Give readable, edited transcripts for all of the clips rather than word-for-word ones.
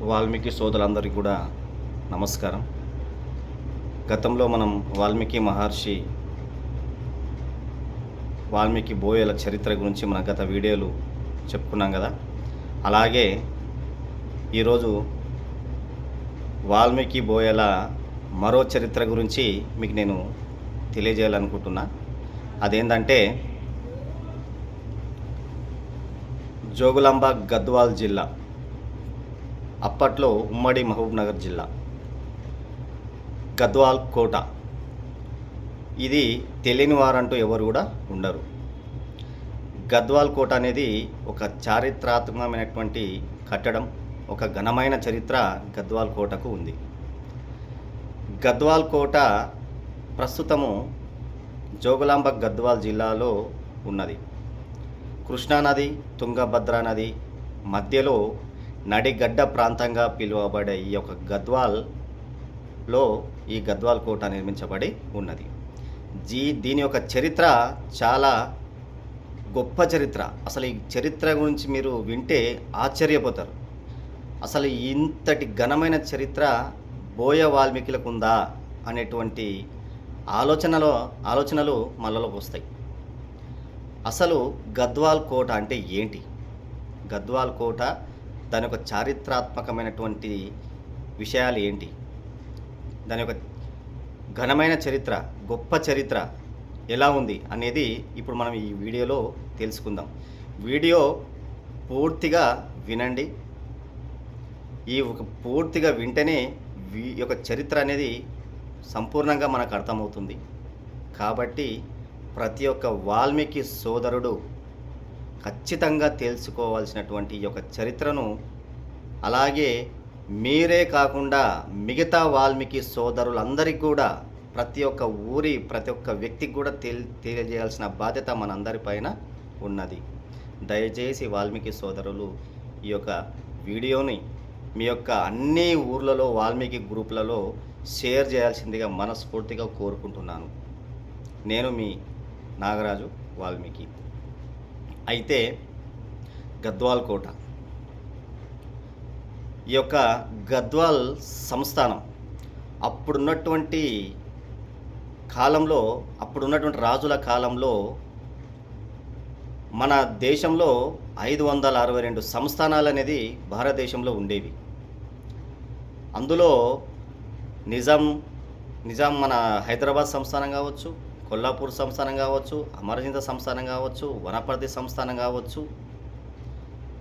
వాల్మీకి సోదరులందరికీ కూడా నమస్కారం. గతంలో మనం వాల్మీకి మహర్షి వాల్మీకి బోయల చరిత్ర గురించి మన గత వీడియోలు చెప్పుకున్నాం కదా. అలాగే ఈరోజు వాల్మీకి బోయల మరో చరిత్ర గురించి మీకు నేను తెలియజేయాలనుకుంటున్నా. అదేంటంటే జోగులాంబ గద్వాల్ జిల్లా, అప్పట్లో ఉమ్మడి మహబూబ్నగర్ జిల్లా, గద్వాల్ కోట. ఇది తెలియని వారంటూ ఎవరు కూడా ఉండరు. గద్వాల్ కోట అనేది ఒక చారిత్రాత్మకమైనటువంటి కట్టడం, ఒక ఘనమైన చరిత్ర గద్వాల్ కోటకు ఉంది. గద్వాల్ కోట ప్రస్తుతము జోగులాంబ గద్వాల్ జిల్లాలో ఉన్నది. కృష్ణానది, తుంగభద్రా నది మధ్యలో నడిగడ్డ ప్రాంతంగా పిలువబడే ఈ యొక్క గద్వాల్లో ఈ గద్వాల్ కోట నిర్మించబడి ఉన్నది. దీని యొక్క చరిత్ర చాలా గొప్ప చరిత్ర. అసలు ఈ చరిత్ర గురించి మీరు వింటే ఆశ్చర్యపోతారు. అసలు ఇంతటి ఘనమైన చరిత్ర బోయ వాల్మీకులకు ఉందా అనేటువంటి ఆలోచనలు మనలోకి వస్తాయి. అసలు గద్వాల్ కోట అంటే ఏంటి? గద్వాల్ కోట దాని యొక్క చారిత్రాత్మకమైనటువంటి విషయాలు ఏంటి? దాని యొక్క ఘనమైన చరిత్ర, గొప్ప చరిత్ర ఎలా ఉంది అనేది ఇప్పుడు మనం ఈ వీడియోలో తెలుసుకుందాం. వీడియో పూర్తిగా వినండి. పూర్తిగా వింటేనే ఈ యొక్క చరిత్ర అనేది సంపూర్ణంగా మనకు అర్థమవుతుంది. కాబట్టి ప్రతి ఒక్క వాల్మీకి సోదరుడు ఖచ్చితంగా తెలుసుకోవాల్సినటువంటి ఈ యొక్క చరిత్రను, అలాగే మీరే కాకుండా మిగతా వాల్మీకి సోదరులందరికీ కూడా, ప్రతి ఒక్క ప్రతి ఒక్క వ్యక్తికి కూడా తెలియజేయాల్సిన బాధ్యత మనందరిపైన ఉన్నది. దయచేసి వాల్మీకి సోదరులు ఈ యొక్క వీడియోని మీ యొక్క అన్ని ఊర్లలో వాల్మీకి గ్రూపులలో షేర్ చేయాల్సిందిగా మనస్ఫూర్తిగా కోరుకుంటున్నాను. నేను మీ నాగరాజు వాల్మీకి. అయితే గద్వాల్ కోట, ఈ యొక్క గద్వాల్ సంస్థానం అప్పుడున్నటువంటి రాజుల కాలంలో మన దేశంలో 562 సంస్థానాలు అనేది భారతదేశంలో ఉండేవి. అందులో నిజాం మన హైదరాబాద్ సంస్థానం కావచ్చు, కొల్లాపూర్ సంస్థానం కావచ్చు, అమరజింద సంస్థానం కావచ్చు, వనపర్తి సంస్థానం కావచ్చు,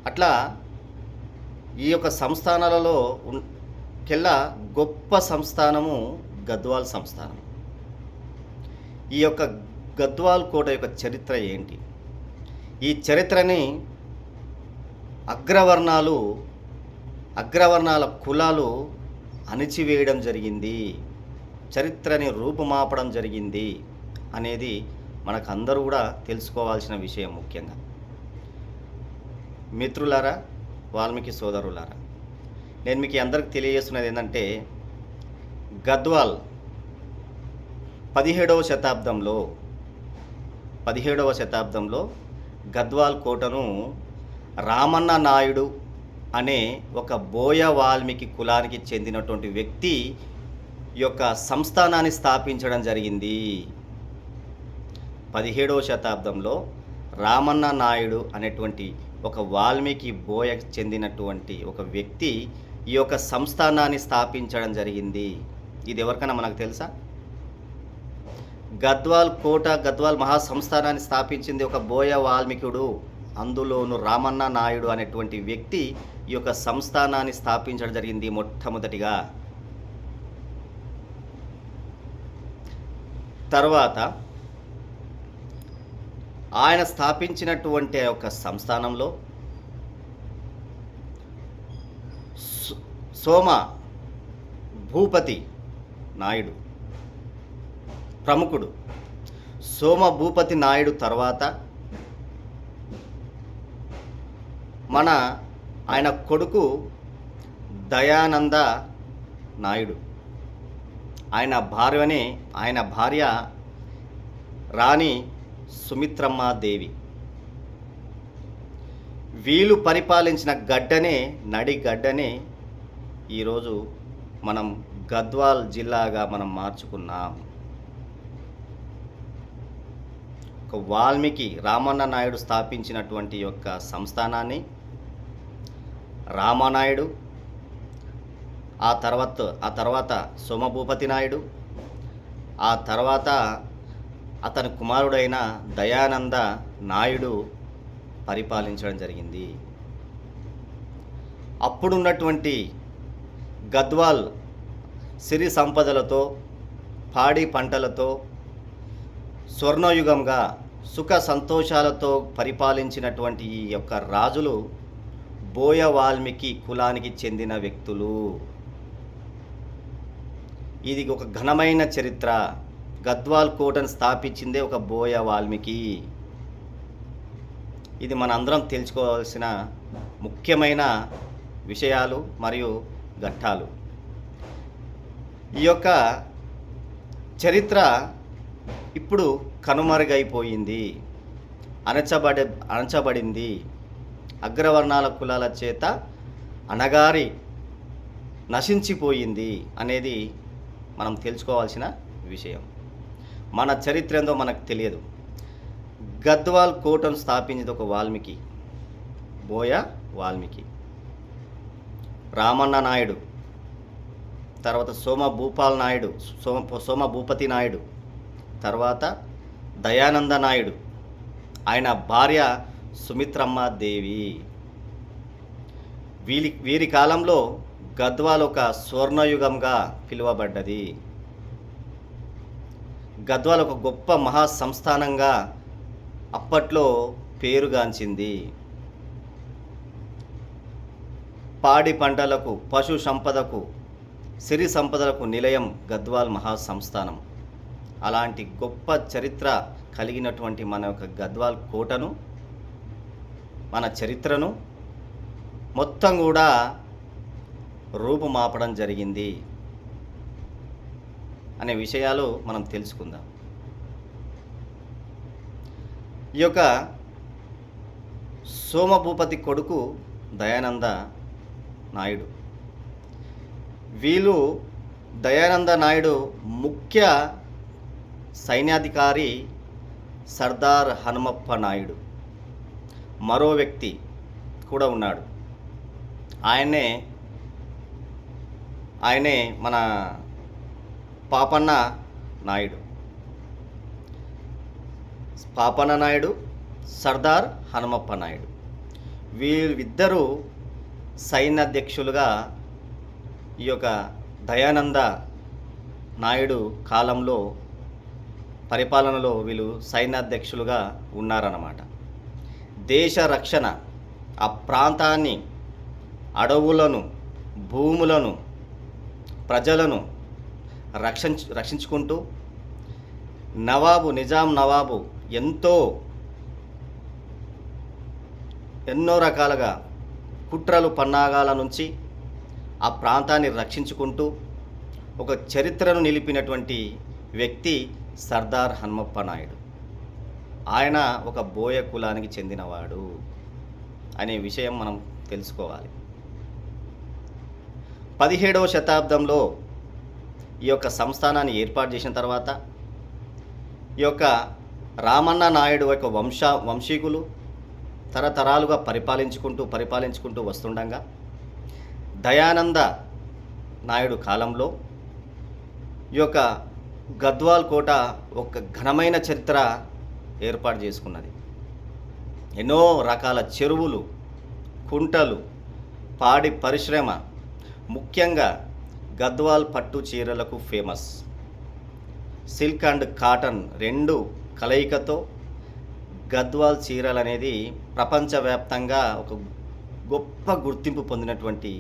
అట్లా ఈ యొక్క సంస్థానాలలో కెల్లా గొప్ప సంస్థానము గద్వాల్ సంస్థానం. ఈ యొక్క గద్వాల్ కోట యొక్క చరిత్ర ఏంటి? ఈ చరిత్రని అగ్రవర్ణాల కులాలు అణిచివేయడం జరిగింది, చరిత్రని రూపుమాపడం జరిగింది అనేది మనకు అందరూ కూడా తెలుసుకోవాల్సిన విషయం. ముఖ్యంగా మిత్రులారా, వాల్మీకి సోదరులారా, నేను మీకు అందరికి తెలియజేస్తున్నది ఏంటంటే, గద్వాల్ 17వ శతాబ్దంలో గద్వాల్ కోటను రామన్న నాయుడు అనే ఒక బోయ వాల్మీకి కులానికి చెందినటువంటి వ్యక్తి ఈ యొక్క సంస్థానాన్ని స్థాపించడం జరిగింది. 17వ శతాబ్దంలో రామన్న నాయుడు అనేటువంటి ఒక వాల్మీకి బోయకు చెందినటువంటి ఒక వ్యక్తి ఈ యొక్క సంస్థానాన్ని స్థాపించడం జరిగింది. ఇది ఎవరికైనా మనకు తెలుసా? గద్వాల్ కోట, గద్వాల్ మహాసంస్థానాన్ని స్థాపించింది ఒక బోయ వాల్మీకుడు. అందులోను రామన్న నాయుడు అనేటువంటి వ్యక్తి ఈ యొక్క సంస్థానాన్ని స్థాపించడం జరిగింది మొట్టమొదటిగా. తర్వాత ఆయన స్థాపించినటువంటి ఒక సంస్థానంలో సోమ భూపతి నాయుడు ప్రముఖుడు. సోమ భూపతి నాయుడు తర్వాత ఆయన కొడుకు దయానంద నాయుడు, ఆయన భార్య రాణి సుమిత్రమ్మాదేవి. వీళ్ళు పరిపాలించిన నడిగడ్డనే ఈరోజు మనం గద్వాల్ జిల్లాగా మనం మార్చుకున్నాం. ఒక వాల్మీకి రామన్న నాయుడు స్థాపించినటువంటి యొక్క సంస్థానాన్ని రామనాయుడు, ఆ తర్వాత సోమభూపతి నాయుడు, ఆ తర్వాత అతని కుమారుడైన దయానంద నాయుడు పరిపాలించడం జరిగింది. అప్పుడున్నటువంటి గద్వాల్ సిరి సంపదలతో, పాడి పంటలతో, స్వర్ణయుగంగా సుఖ సంతోషాలతో పరిపాలించినటువంటి ఈ యొక్క రాజులు బోయ వాల్మీకి కులానికి చెందిన వ్యక్తులు. ఇది ఒక ఘనమైన చరిత్ర. గద్వాల్ కోటను స్థాపించిందే ఒక బోయ వాల్మీకి. ఇది మనందరం తెలుసుకోవాల్సిన ముఖ్యమైన విషయాలు మరియు ఘట్టాలు. ఈ యొక్క చరిత్ర ఇప్పుడు కనుమరుగైపోయింది, అణచబడింది. అగ్రవర్ణాల కులాల చేత అణగారి నశించిపోయింది అనేది మనం తెలుసుకోవాల్సిన విషయం. మన చరిత్ర ఏందో మనకు తెలియదు. గద్వాల్ కోటను స్థాపించింది ఒక వాల్మీకి, బోయ వాల్మీకి. రామన్న నాయుడు, తర్వాత సోమభూపతి నాయుడు, తర్వాత దయానంద నాయుడు, ఆయన భార్య సుమిత్రమ్మ దేవి. వీరి కాలంలో గద్వాల్ ఒక స్వర్ణయుగంగా పిలువబడ్డది. గద్వాల్ ఒక గొప్ప మహా సంస్థానంగా అప్పట్లో పేరుగాంచింది. పాడి పంటలకు, పశు సంపదకు, సిరి సంపదలకు నిలయం గద్వాల్ మహాసంస్థానం. అలాంటి గొప్ప చరిత్ర కలిగినటువంటి మన యొక్క గద్వాల్ కోటను, మన చరిత్రను మొత్తం కూడా రూపుమాపడం జరిగింది అనే విషయాలు మనం తెలుసుకుందాం. ఈ యొక్క సోమభూపతి కొడుకు దయానంద నాయుడు. వీళ్ళు దయానంద నాయుడు ముఖ్య సైన్యాధికారి సర్దార్ హనుమప్ప నాయుడు. మరో వ్యక్తి కూడా ఉన్నాడు. ఆయనే మన పాపన్న నాయుడు. సర్దార్ హనుమప్ప నాయుడు. వీరిద్దరూ సైన్యాధ్యక్షులుగా ఈ యొక్క దయానంద నాయుడు కాలంలో పరిపాలనలో వీళ్ళు సైన్యాధ్యక్షులుగా ఉన్నారన్నమాట. దేశ రక్షణ, ఆ ప్రాంతాన్ని, అడవులను, భూములను, ప్రజలను రక్షించుకుంటూ నిజాం నవాబు ఎన్నో రకాలుగా కుట్రలు పన్నాగాల నుంచి ఆ ప్రాంతాన్ని రక్షించుకుంటూ ఒక చరిత్రను నిలిపినటువంటి వ్యక్తి సర్దార్ హనుమప్ప నాయుడు. ఆయన ఒక బోయ కులానికి చెందినవాడు అనే విషయం మనం తెలుసుకోవాలి. 17వ శతాబ్దంలో ఈ యొక్క సంస్థానాన్ని ఏర్పాటు చేసిన తర్వాత ఈ యొక్క రామన్న నాయుడు యొక్క వంశీకులు తరతరాలుగా పరిపాలించుకుంటూ వస్తుండగా దయానంద నాయుడు కాలంలో ఈ యొక్క గద్వాల్ కోట ఒక ఘనమైన చరిత్ర ఏర్పాటు చేసుకున్నది. ఎన్నో రకాల చెరువులు, కుంటలు, పాడి పరిశ్రమ, ముఖ్యంగా గద్వాల్ పట్టు చీరలకు ఫేమస్. సిల్క్ అండ్ కాటన్ రెండు కలయికతో గద్వాల్ చీరలు అనేది ప్రపంచవ్యాప్తంగా ఒక గొప్ప గుర్తింపు పొందినటువంటి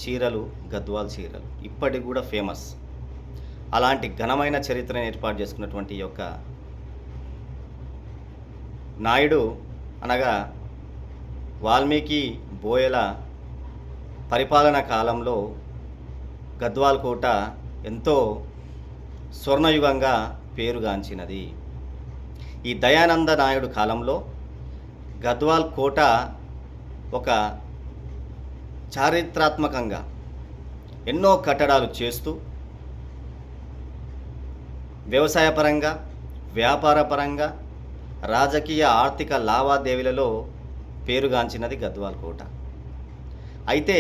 చీరలు గద్వాల్ చీరలు. ఇప్పటికి కూడా ఫేమస్. అలాంటి ఘనమైన చరిత్రను ఏర్పాటు చేసుకున్నటువంటి ఈ యొక్క నాయుడు అనగా వాల్మీకి బోయల పరిపాలన కాలంలో గద్వాల్ కోట ఎంతో స్వర్ణయుగంగా పేరుగాంచినది. ఈ దయానంద నాయుడు కాలంలో గద్వాల్ కోట ఒక చారిత్రాత్మకంగా ఎన్నో కట్టడాలు చేస్తూ వ్యవసాయపరంగా, వ్యాపారపరంగా, రాజకీయ ఆర్థిక లావాదేవీలలో పేరుగాంచినది గద్వాల్ కోట. అయితే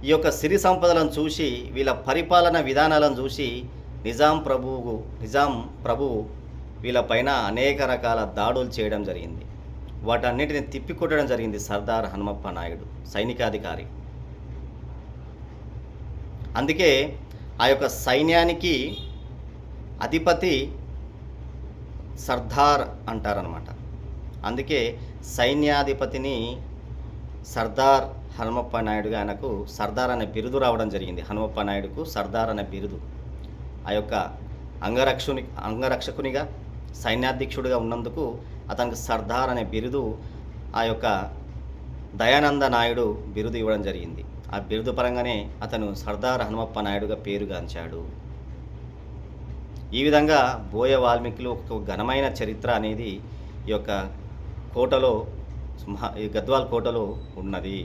ఈ యొక్క సిరి సంపదలను చూసి, వీళ్ళ పరిపాలన విధానాలను చూసి నిజాం ప్రభువు వీళ్ళపైన అనేక రకాల దాడులు చేయడం జరిగింది. వాటన్నిటిని తిప్పికొట్టడం జరిగింది సర్దార్ హనుమప్ప నాయుడు, సైనికాధికారి. అందుకే ఆ యొక్క సైన్యానికి అధిపతి సర్దార్ అంటారనమాట. అందుకే సైన్యాధిపతిని సర్దార్ హనుమప్ప నాయుడుగా ఆయనకు సర్దార్ అనే బిరుదు రావడం జరిగింది. హనుమప్ప నాయుడుకు సర్దార్ అనే బిరుదు. ఆ యొక్క అంగరక్షకునిగా, సైన్యాధ్యక్షుడిగా ఉన్నందుకు అతనికి సర్దార్ అనే బిరుదు ఆ యొక్క దయానంద నాయుడు బిరుదు ఇవ్వడం జరిగింది. ఆ బిరుదు పరంగానే అతను సర్దార్ హనుమప్ప నాయుడుగా పేరుగాంచాడు. ఈ విధంగా బోయ వాల్మీకులు ఒక ఘనమైన చరిత్ర అనేది ఈ యొక్క కోటలో, ఈ గద్వాల్ కోటలో ఉన్నది.